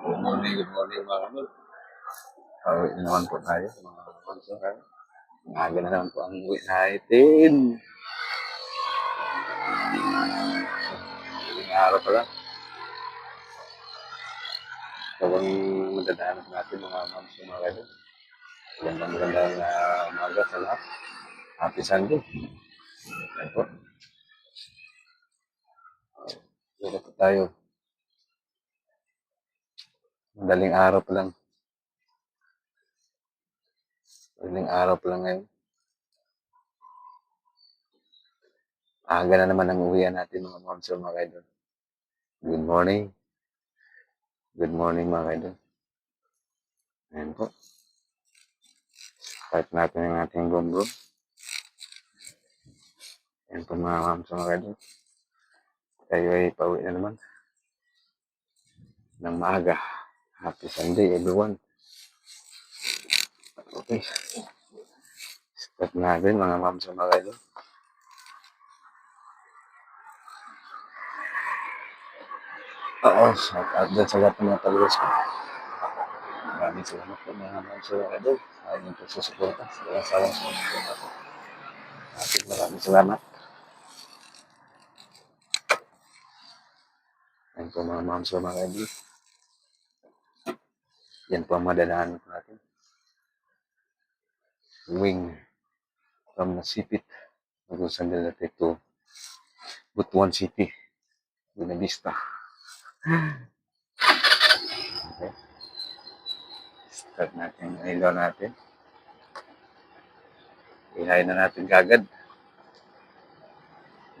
Good morning mga kapatid. Pauwi na naman po tayo mga kapatid. Maaga na naman po ang uwi natin. Ilang araw pa lang. Ito ang madadaanan natin mga kapatid. Magandang umaga sa lahat. Happy Sunday. Ayan po. Dito po tayo. Madaling araw pa lang. Madaling araw pa lang ngayon. Aga na naman ang uwian natin mga monster mga kaidol. Good morning. Good morning mga kaidol. Ayan po. Start natin ang ating gumbo. Ayan po mga monster mga kaidol. Tayo ay pauwi na naman. Ng maaga. Happy Sunday everyone. Okay. Start natin mga monster mga kaidol. Shout out din sa lahat ng mga followers ko. Maraming salamat po mga monster mga kaidol. Sa inyong pagsusuporta. Sa walang sawang sumusuporta po. Maraming salamat. Ayan po mga monster mga kaidol. Yan po ang madadaanan po natin. Wing from Nasipit, Agusan del Norte to Butuan City, Buena Vista. Okay. Start natin ang ilaw natin. Ihayin na natin kagad.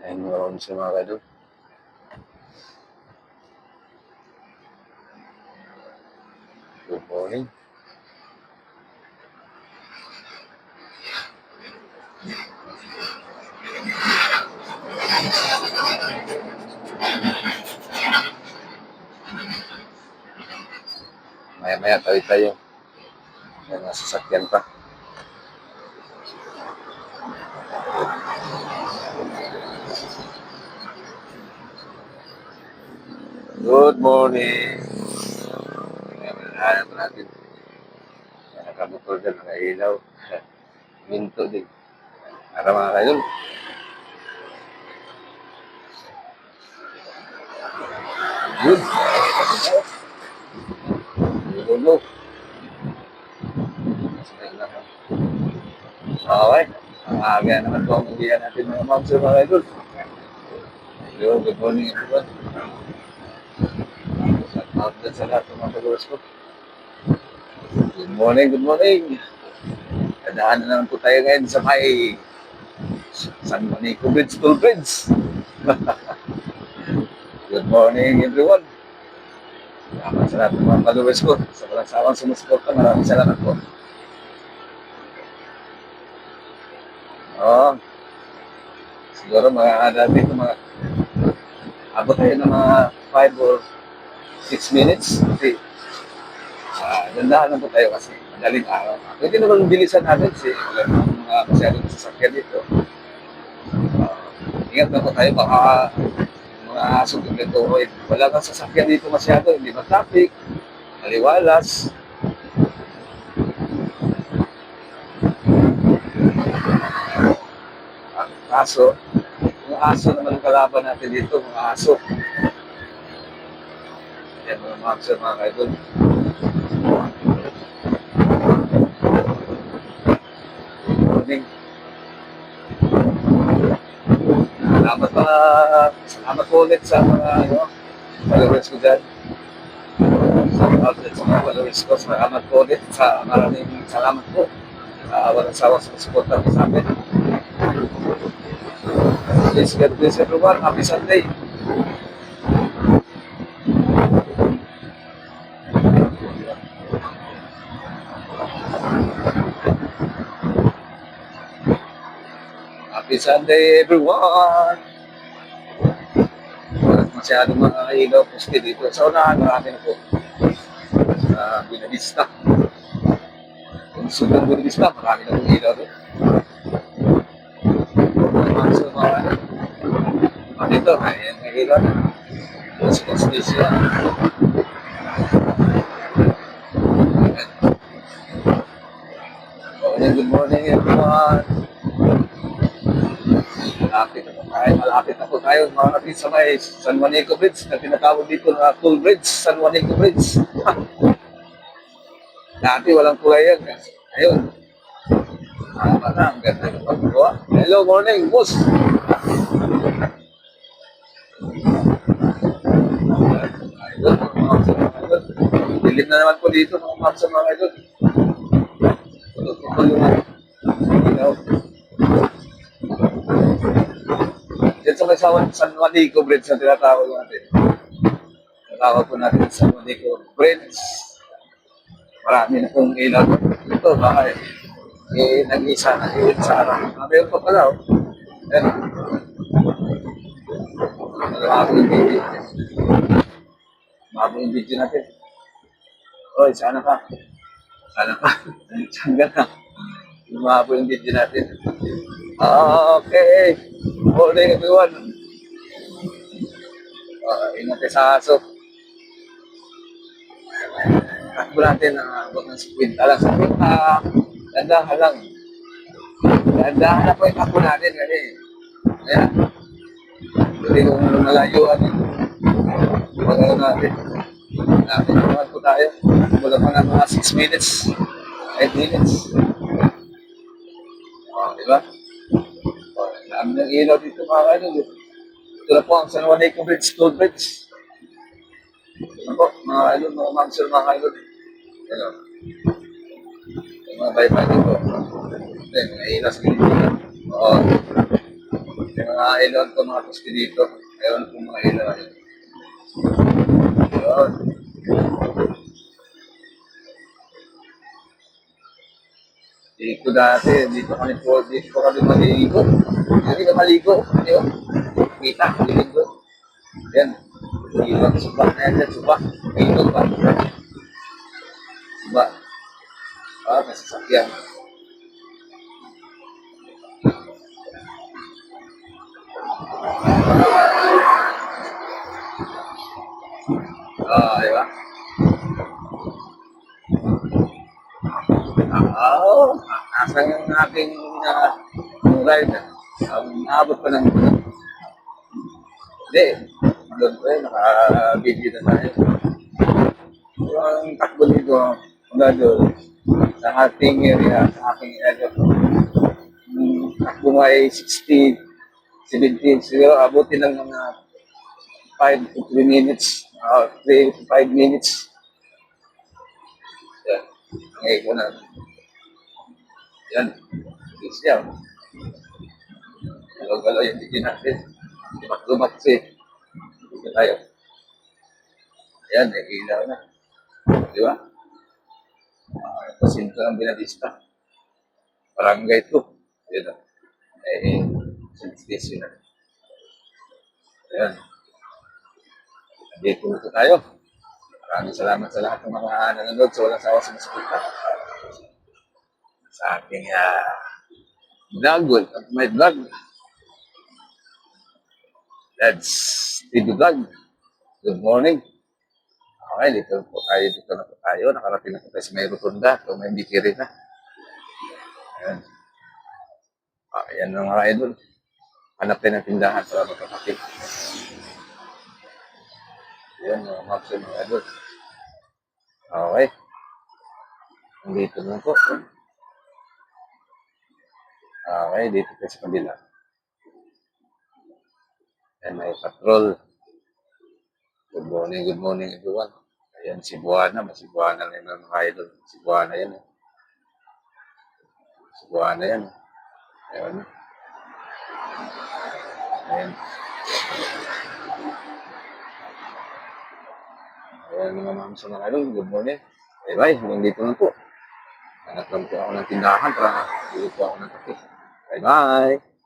Ayan mo sa mga kadol. Good morning. Maya-maya tayo. May mga sasakyan pa. Good morning. Hanap natin. Nakabukol din, nakailaw. Minto din. Para mga kaidol. Good. Good. Okay. Ang aga naman po ang uwian natin mga monster mga idol. Hello, good morning everyone. Shout out din sa lahat ng mga followers ko. Good morning, good morning. Kadaan na naman po tayo ngayon sa may San Manico Bridge, Toll Bridge. Good morning everyone. Salamat sa lahat ng mga followers ko. Sa walang sawang sumusuporta, maraming salamat po. Siguro mga dito mga abot tayo ng mga 5 or 6 minutes kasi dandahan lang po tayo kasi madaling araw. Pwede naman bilisan natin kasi wala mga masyadong sasakyan dito. Ingat na po tayo baka mga aso dito wala kang sasakyan dito masyado, hindi ba traffic, maliwalas. Aso, mga aso naman ang kalaban natin dito, mga aso. Yan mga monster mga kaidol. Morning. Salamat po ulit sa mga followers ko dyan. Sa mga followers ko, salamat po ulit sa maraming salamat po. Walang sawang suporta sa amin. Please God bless everyone. Happy Sunday. Happy Sunday everyone. Masyadong mga ilaw poste dito. Sa unahan, marami na po. Sa Buena Vista. Kung sunod Buena Vista, marami na pong ilaw doon. Dito, ayan, may ilaw na. Station. everyone. Malapit na po tayo mga kapit sa may San Juanico Bridge na tinatawag dito na Toll Bridge, San Juanico Bridge. Dati walang kulay yan. Ayun. Tama na, ang ganda ng paggawa. Hello, morning, boss. Idol, mga idol. Dilim na naman po dito mga kapsa mga idol. Tututuloy yung yan sa may San Juanico Bridge na tinatawag natin. Tinatawag po natin San Juanico Bridge. Marami na pong ilaw. Ito, baka nag-isa na yun sa araw. Meron pa pala, oh. Yan. Malabo yung video. Malabo yung video natin. Oy, sana ka. Sana ka. Sana ka. Lumabo yung video natin. Okay. Morning everyone. Ingat kayo sa aso. Takbo natin na abot ng speed. Alam sa akin, dandahan lang. Dandahan na po yung takbo natin kasi ayan. Hindi kung nalayuan eh. Pag-ano natin. Natin naman po tayo. Mula pa ng mga 6 minutes. 8 minutes. Diba? Dami ng ilaw dito mga ano. Ito na po ang San Juanico Bridge, Toll Bridge. Ano po, mga idol, mga mansur, mga idol. Ano? Yung mga baybay dito. Ito, mga ilaw sa dito. Oo. Yung mga ilaw ito, mga puski dito. Meron po mga ilaw. Yun. Dito dati, dito kami maligo. Hindi ka maligo. Di ba? Kita, maligo. Yan. Ilaw, subak na yan, subak. Ilaw pa. Subak. May sasakyan. Di ba? Nasa yung ating ride. Naabot pa ng hindi. Doon pa yun, naka-video na tayo. Yung takbo dito, mula doon, sa ating area, sa aking area. Takbo mo ay 60, 70, siguro abutin lang mga 5 to 3 minutes, 3 to 5 minutes. Yan, ngayon ko na. Yan, please yan. Galaw-galaw yung video natin. Lumat kasi. Dito tayo. Ayan, may ilaw na. Di ba? Pasinto ng Binalista. Barangay 2. Ayan. Station na. Ayan. Dito na tayo. Maraming salamat sa lahat ng mga nanonood sa walang sawa sa masakita. Sa aking vlog. My vlog. That's TV Vlog. Good morning. Okay, dito na po tayo. Nakarating na po tayo sa may rotunda. So, may bikiri na. Ayan. Ayan na mga idol. Hanap tayo ng tindahan para magkakapit. Ayan, mga maps ng mga idol. Okay. Dito na po. Okay, dito tayo sa kabila. Ayan, may patrol. Good morning everyone. Ayan, Cebuana. Cebuana na yun mga idol. Cebuana yan. Cebuana yan. Ayan. Ayan. Ayan mga ma'am sa mga idol. Good morning. Bye-bye. Hanggang dito na po. Hanap lang po ako ng tindahan para dito po ako ng kape. Bye-bye.